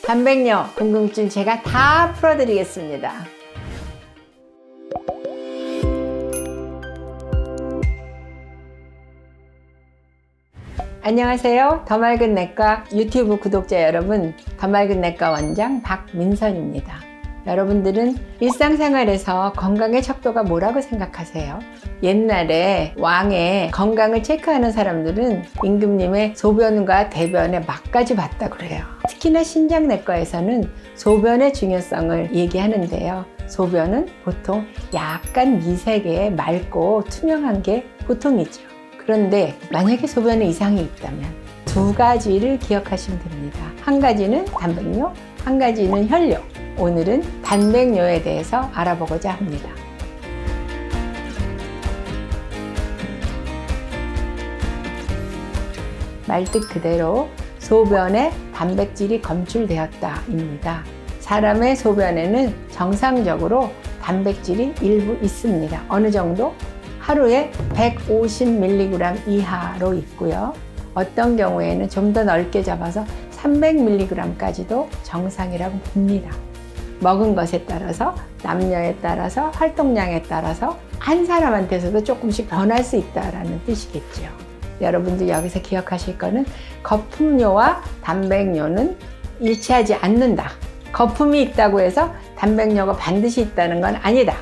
단백뇨 궁금증 제가 다 풀어드리겠습니다. 안녕하세요. 더 맑은 내과 유튜브 구독자 여러분, 더 맑은 내과 원장 박민선입니다. 여러분들은 일상생활에서 건강의 척도가 뭐라고 생각하세요? 옛날에 왕의 건강을 체크하는 사람들은 임금님의 소변과 대변의 맛까지 봤다고 그래요. 특히나 신장내과에서는 소변의 중요성을 얘기하는데요. 소변은 보통 약간 미세게 맑고 투명한 게 보통이죠. 그런데 만약에 소변에 이상이 있다면 두 가지를 기억하시면 됩니다. 한 가지는 단백뇨, 한 가지는 혈뇨. 오늘은 단백뇨에 대해서 알아보고자 합니다. 말뜻 그대로 소변에 단백질이 검출되었다입니다. 사람의 소변에는 정상적으로 단백질이 일부 있습니다. 어느 정도? 하루에 150mg 이하로 있고요. 어떤 경우에는 좀 더 넓게 잡아서 300mg까지도 정상이라고 봅니다. 먹은 것에 따라서, 남녀에 따라서, 활동량에 따라서 한 사람한테서도 조금씩 변할 수 있다는 뜻이겠죠. 여러분들 여기서 기억하실 거는 거품뇨와 단백뇨는 일치하지 않는다. 거품이 있다고 해서 단백뇨가 반드시 있다는 건 아니다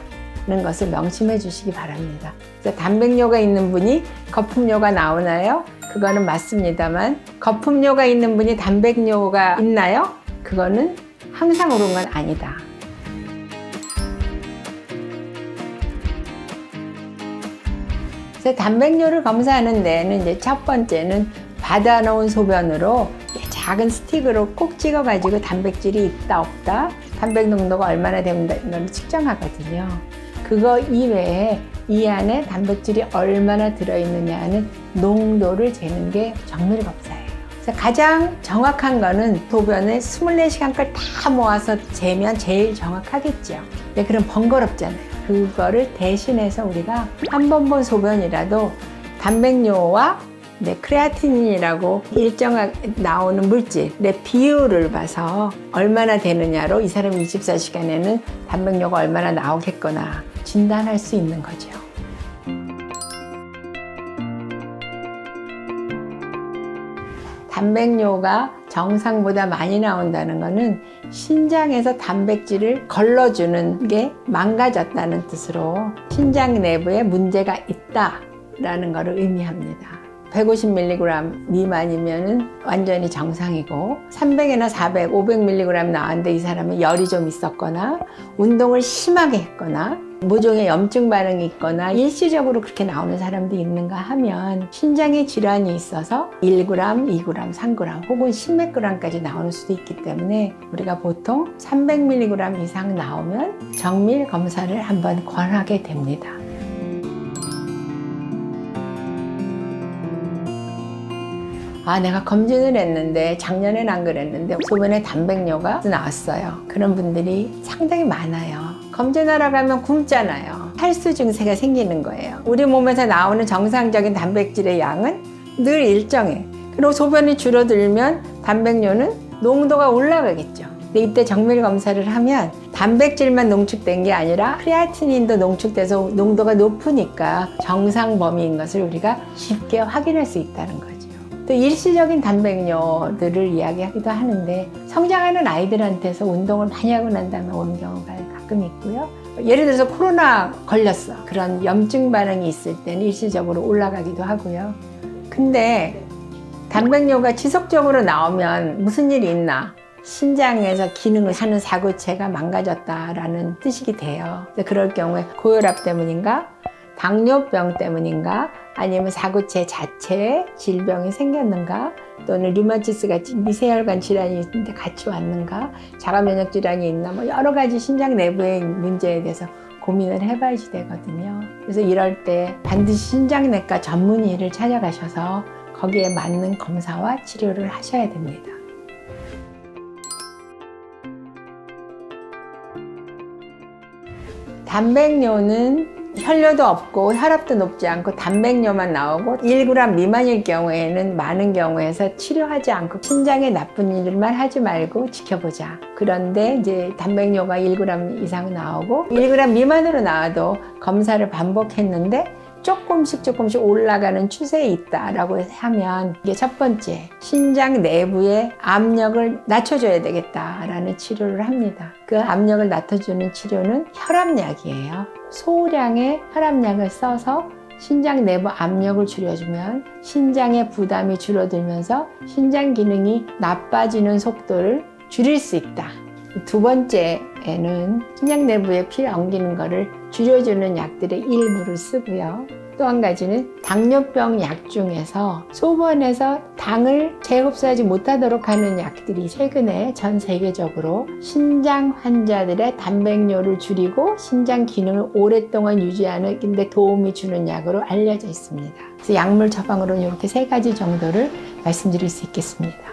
는 것을 명심해 주시기 바랍니다. 그래서 단백뇨가 있는 분이 거품뇨가 나오나요? 그거는 맞습니다만 거품뇨가 있는 분이 단백뇨가 있나요? 그거는 항상 옳은 건 아니다. 그래서 단백뇨를 검사하는 데에는 이제 첫 번째는 받아놓은 소변으로 작은 스틱으로 꼭 찍어가지고 단백질이 있다 없다, 단백 농도가 얼마나 된다는 측정하거든요. 그거 이외에 이 안에 단백질이 얼마나 들어있느냐는 농도를 재는 게 정밀검사예요. 그래서 가장 정확한 거는 소변에 24시간 걸 다 모아서 재면 제일 정확하겠죠. 근데 그럼 번거롭잖아요. 그거를 대신해서 우리가 한 번 본 소변이라도 단백뇨와 크레아틴이라고 일정하게 나오는 물질의 비율을 봐서 얼마나 되느냐로 이 사람이 24시간에는 단백뇨가 얼마나 나오겠거나 진단할 수 있는 거죠. 단백뇨가 정상보다 많이 나온다는 것은 신장에서 단백질을 걸러주는 게 망가졌다는 뜻으로 신장 내부에 문제가 있다라는 것을 의미합니다. 150mg 미만이면 완전히 정상이고 300이나 400, 500mg 나왔는데 이 사람은 열이 좀 있었거나 운동을 심하게 했거나 모종의 염증 반응이 있거나 일시적으로 그렇게 나오는 사람도 있는가 하면 신장에 질환이 있어서 1g, 2g, 3g 혹은 10몇 g까지 나오는 수도 있기 때문에 우리가 보통 300mg 이상 나오면 정밀 검사를 한번 권하게 됩니다. 내가 검진을 했는데 작년엔 안 그랬는데 소변에 단백뇨가 나왔어요. 그런 분들이 상당히 많아요. 검진하러 가면 굶잖아요. 탈수 증세가 생기는 거예요. 우리 몸에서 나오는 정상적인 단백질의 양은 늘 일정해. 그리고 소변이 줄어들면 단백뇨는 농도가 올라가겠죠. 근데 이때 정밀 검사를 하면 단백질만 농축된 게 아니라 크레아티닌도 농축돼서 농도가 높으니까 정상 범위인 것을 우리가 쉽게 확인할 수 있다는 거죠. 또 일시적인 단백뇨들을 이야기하기도 하는데 성장하는 아이들한테서 운동을 많이 하고 난 다음에 오는 경우가 가끔 있고요. 예를 들어서 코로나 걸렸어. 그런 염증 반응이 있을 때는 일시적으로 올라가기도 하고요. 근데 단백뇨가 지속적으로 나오면 무슨 일이 있나? 신장에서 기능을 하는 사구체가 망가졌다라는 뜻이 돼요. 그럴 경우에 고혈압 때문인가? 당뇨병 때문인가? 아니면 사구체 자체에 질병이 생겼는가? 또는 류마티스 같이 미세혈관 질환이 있는데 같이 왔는가? 자가면역 질환이 있나? 여러 가지 신장 내부의 문제에 대해서 고민을 해봐야지 되거든요. 그래서 이럴 때 반드시 신장내과 전문의를 찾아가셔서 거기에 맞는 검사와 치료를 하셔야 됩니다. 단백뇨는 혈뇨도 없고 혈압도 높지 않고 단백뇨만 나오고 1g 미만일 경우에는 많은 경우에서 치료하지 않고 신장에 나쁜 일만 하지 말고 지켜보자. 그런데 이제 단백뇨가 1g 이상 나오고 1g 미만으로 나와도 검사를 반복했는데 조금씩 올라가는 추세에 있다라고 하면 이게 첫 번째, 신장 내부의 압력을 낮춰줘야 되겠다라는 치료를 합니다. 그 압력을 낮춰주는 치료는 혈압약이에요. 소량의 혈압약을 써서 신장 내부 압력을 줄여주면 신장의 부담이 줄어들면서 신장 기능이 나빠지는 속도를 줄일 수 있다. 두 번째에는 신장 내부에 피 엉기는 거를 줄여주는 약들의 일부를 쓰고요. 또 한 가지는 당뇨병 약 중에서 소변에서 당을 재흡수하지 못하도록 하는 약들이 최근에 전 세계적으로 신장 환자들의 단백뇨를 줄이고 신장 기능을 오랫동안 유지하는 데 도움이 주는 약으로 알려져 있습니다. 그래서 약물 처방으로는 이렇게 3가지 정도를 말씀드릴 수 있겠습니다.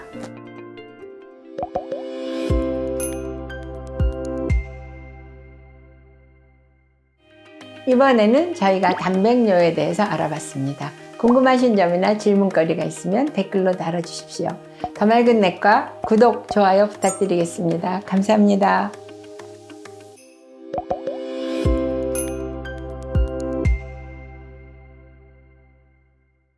이번에는 저희가 단백뇨에 대해서 알아봤습니다. 궁금하신 점이나 질문거리가 있으면 댓글로 달아주십시오. 더 맑은 내과 구독, 좋아요 부탁드리겠습니다. 감사합니다.